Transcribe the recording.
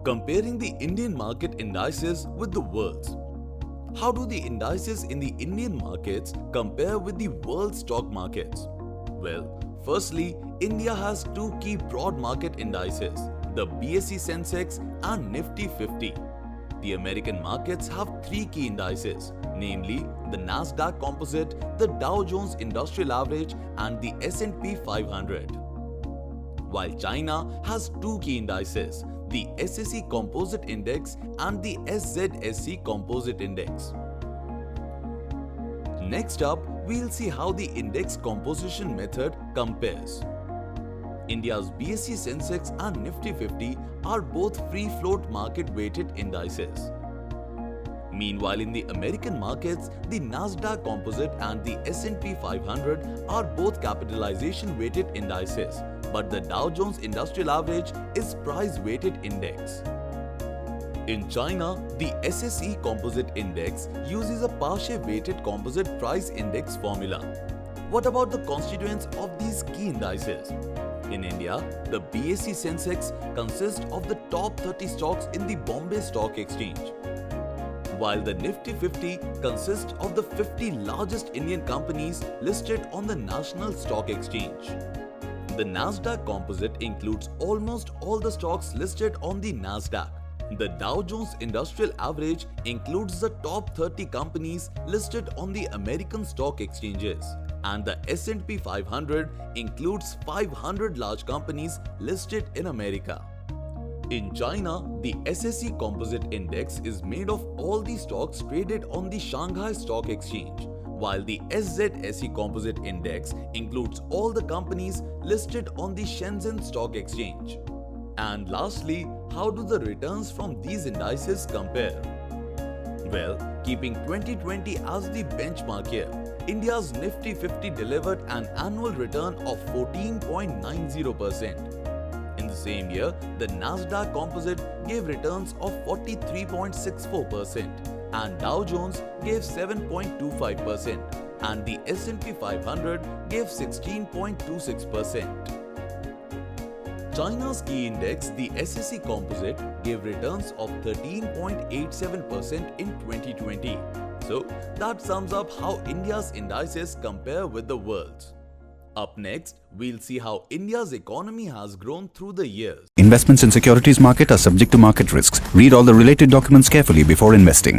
Comparing the Indian market indices with the world's. How do the indices in the Indian markets compare with the world stock markets? Well, firstly, India has two key broad market indices, the BSE Sensex and Nifty 50. The American markets have three key indices, namely the Nasdaq Composite, the Dow Jones Industrial Average and the S&P 500. While China has two key indices, the SSE Composite Index and the SZSE Composite Index. Next up, we'll see how the index composition method compares. India's BSE Sensex and Nifty 50 are both free float market weighted indices. Meanwhile, in the American markets, the Nasdaq Composite and the S&P 500 are both capitalization weighted indices, but the Dow Jones Industrial Average is price weighted index. In China, the SSE Composite Index uses a Paasche weighted composite price index formula. What about the constituents of these key indices? In India, the BSE Sensex consists of the top 30 stocks in the Bombay Stock Exchange, while the Nifty 50 consists of the 50 largest Indian companies listed on the National Stock Exchange. The Nasdaq Composite includes almost all the stocks listed on the Nasdaq. The Dow Jones Industrial Average includes the top 30 companies listed on the American stock exchanges, and the S&P 500 includes 500 large companies listed in America. In China, the SSE Composite Index is made of all the stocks traded on the Shanghai Stock Exchange, while the SZSE Composite Index includes all the companies listed on the Shenzhen Stock Exchange. And lastly, how do the returns from these indices compare? Well, keeping 2020 as the benchmark year, India's Nifty 50 delivered an annual return of 14.90%. In the same year, the Nasdaq Composite gave returns of 43.64% and Dow Jones gave 7.25% and the S&P 500 gave 16.26%. China's key index, the SSE Composite, gave returns of 13.87% in 2020. So that sums up how India's indices compare with the world's. Up next, we'll see how India's economy has grown through the years. Investments in securities market are subject to market risks. Read all the related documents carefully before investing.